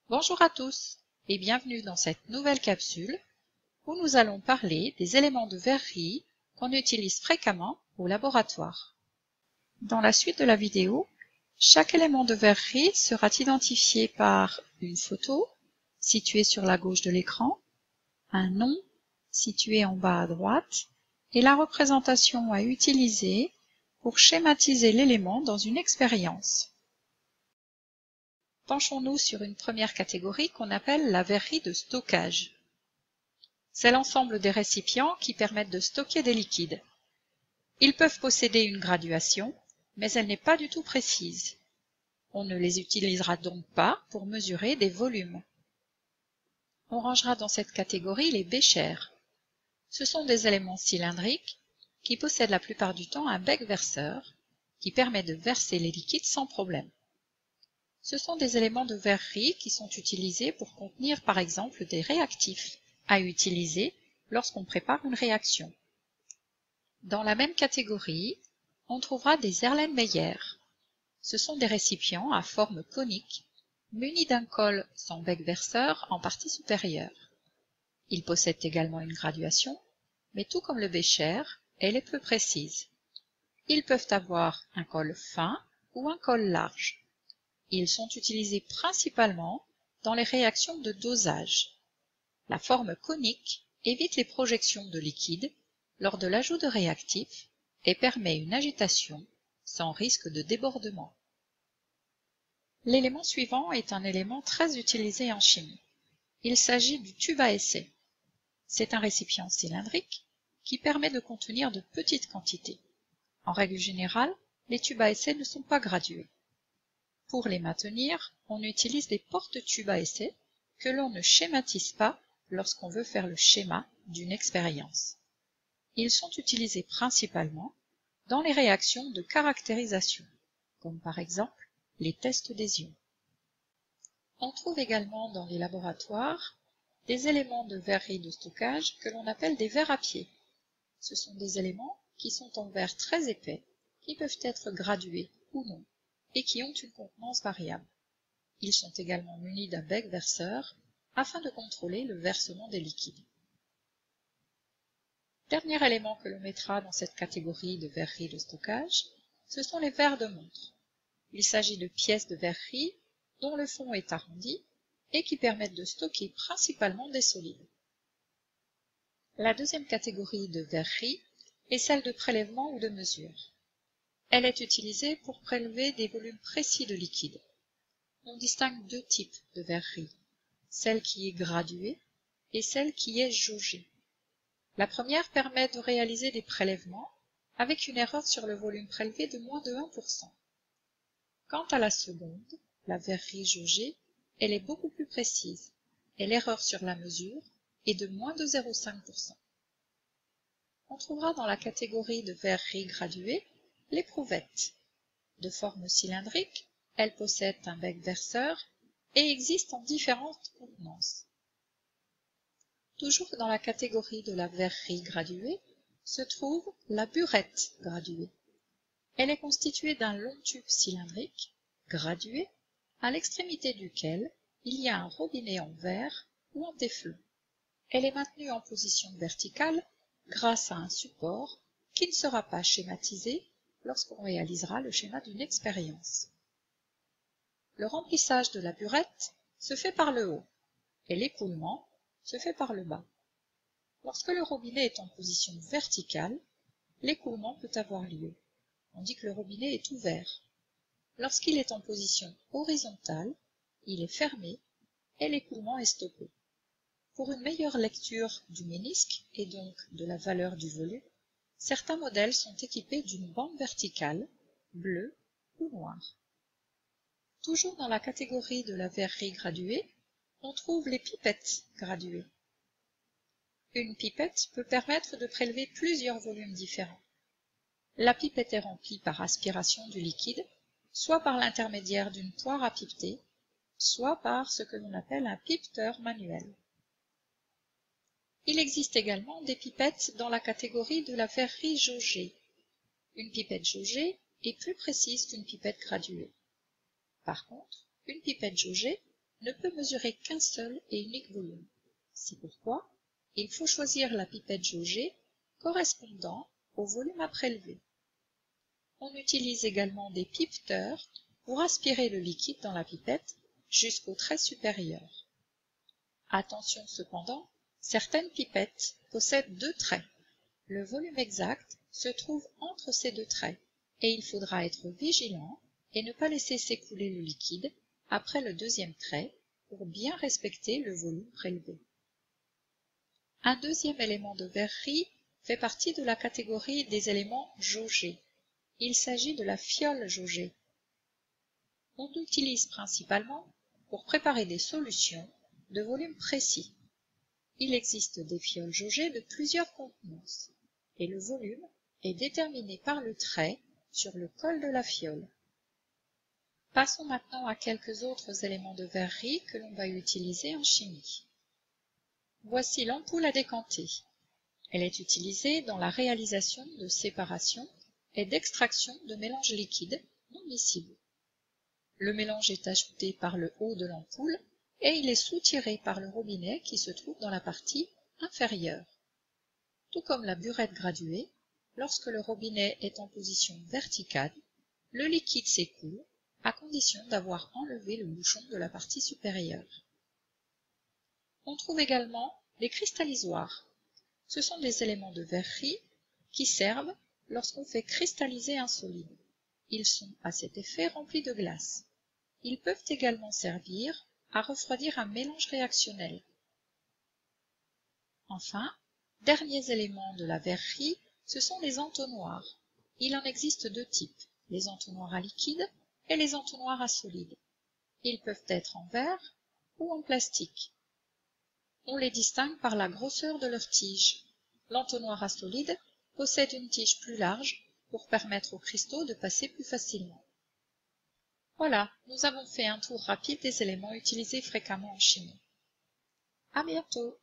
Bonjour à tous et bienvenue dans cette nouvelle capsule où nous allons parler des éléments de verrerie qu'on utilise fréquemment au laboratoire. Dans la suite de la vidéo, chaque élément de verrerie sera identifié par une photo située sur la gauche de l'écran, un nom situé en bas à droite et la représentation à utiliser pour schématiser l'élément dans une expérience. Penchons-nous sur une première catégorie qu'on appelle la verrerie de stockage. C'est l'ensemble des récipients qui permettent de stocker des liquides. Ils peuvent posséder une graduation, mais elle n'est pas du tout précise. On ne les utilisera donc pas pour mesurer des volumes. On rangera dans cette catégorie les béchers. Ce sont des éléments cylindriques qui possèdent la plupart du temps un bec verseur qui permet de verser les liquides sans problème. Ce sont des éléments de verrerie qui sont utilisés pour contenir par exemple des réactifs à utiliser lorsqu'on prépare une réaction. Dans la même catégorie, on trouvera des Erlenmeyer. Ce sont des récipients à forme conique munis d'un col sans bec verseur en partie supérieure. Ils possèdent également une graduation, mais tout comme le bécher, elle est peu précise. Ils peuvent avoir un col fin ou un col large. Ils sont utilisés principalement dans les réactions de dosage. La forme conique évite les projections de liquide lors de l'ajout de réactifs et permet une agitation sans risque de débordement. L'élément suivant est un élément très utilisé en chimie. Il s'agit du tube à essai. C'est un récipient cylindrique qui permet de contenir de petites quantités. En règle générale, les tubes à essai ne sont pas gradués. Pour les maintenir, on utilise des porte-tubes à essai que l'on ne schématise pas lorsqu'on veut faire le schéma d'une expérience. Ils sont utilisés principalement dans les réactions de caractérisation, comme par exemple les tests des ions. On trouve également dans les laboratoires des éléments de verrerie de stockage que l'on appelle des verres à pied. Ce sont des éléments qui sont en verre très épais, qui peuvent être gradués ou non, et qui ont une contenance variable. Ils sont également munis d'un bec verseur afin de contrôler le versement des liquides. Dernier élément que l'on mettra dans cette catégorie de verrerie de stockage, ce sont les verres de montre. Il s'agit de pièces de verrerie dont le fond est arrondi et qui permettent de stocker principalement des solides. La deuxième catégorie de verrerie est celle de prélèvement ou de mesure. Elle est utilisée pour prélever des volumes précis de liquide. On distingue deux types de verrerie, celle qui est graduée et celle qui est jaugée. La première permet de réaliser des prélèvements avec une erreur sur le volume prélevé de moins de 1%. Quant à la seconde, la verrerie jaugée, elle est beaucoup plus précise et l'erreur sur la mesure est de moins de 0,5%. On trouvera dans la catégorie de verrerie graduée l'éprouvette. De forme cylindrique, elle possède un bec verseur et existe en différentes contenances. Toujours dans la catégorie de la verrerie graduée se trouve la burette graduée. Elle est constituée d'un long tube cylindrique, gradué, à l'extrémité duquel il y a un robinet en verre ou en téflon. Elle est maintenue en position verticale grâce à un support qui ne sera pas schématisé lorsqu'on réalisera le schéma d'une expérience. Le remplissage de la burette se fait par le haut et l'écoulement se fait par le bas. Lorsque le robinet est en position verticale, l'écoulement peut avoir lieu, tandis que le robinet est ouvert. Lorsqu'il est en position horizontale, il est fermé et l'écoulement est stoppé. Pour une meilleure lecture du ménisque et donc de la valeur du volume, certains modèles sont équipés d'une bande verticale, bleue ou noire. Toujours dans la catégorie de la verrerie graduée, on trouve les pipettes graduées. Une pipette peut permettre de prélever plusieurs volumes différents. La pipette est remplie par aspiration du liquide, soit par l'intermédiaire d'une poire à pipeter, soit par ce que l'on appelle un pipeteur manuel. Il existe également des pipettes dans la catégorie de la verrerie jaugée. Une pipette jaugée est plus précise qu'une pipette graduée. Par contre, une pipette jaugée ne peut mesurer qu'un seul et unique volume. C'est pourquoi il faut choisir la pipette jaugée correspondant au volume à prélever. On utilise également des piveteurs pour aspirer le liquide dans la pipette jusqu'au trait supérieur. Attention cependant, certaines pipettes possèdent deux traits. Le volume exact se trouve entre ces deux traits et il faudra être vigilant et ne pas laisser s'écouler le liquide après le deuxième trait pour bien respecter le volume prélevé. Un deuxième élément de verrerie fait partie de la catégorie des éléments jaugés. Il s'agit de la fiole jaugée. On l'utilise principalement pour préparer des solutions de volume précis. Il existe des fioles jaugées de plusieurs contenances et le volume est déterminé par le trait sur le col de la fiole. Passons maintenant à quelques autres éléments de verrerie que l'on va utiliser en chimie. Voici l'ampoule à décanter. Elle est utilisée dans la réalisation de séparation et d'extraction de mélanges liquides non miscibles. Le mélange est ajouté par le haut de l'ampoule et il est soutiré par le robinet qui se trouve dans la partie inférieure. Tout comme la burette graduée, lorsque le robinet est en position verticale, le liquide s'écoule à condition d'avoir enlevé le bouchon de la partie supérieure. On trouve également des cristallisoires. Ce sont des éléments de verrerie qui servent lorsqu'on fait cristalliser un solide. Ils sont à cet effet remplis de glace. Ils peuvent également servir à refroidir un mélange réactionnel. Enfin, derniers éléments de la verrerie, ce sont les entonnoirs. Il en existe deux types, les entonnoirs à liquide et les entonnoirs à solide. Ils peuvent être en verre ou en plastique. On les distingue par la grosseur de leur tige. L'entonnoir à solide possède une tige plus large pour permettre aux cristaux de passer plus facilement. Voilà, nous avons fait un tour rapide des éléments utilisés fréquemment en chimie. À bientôt!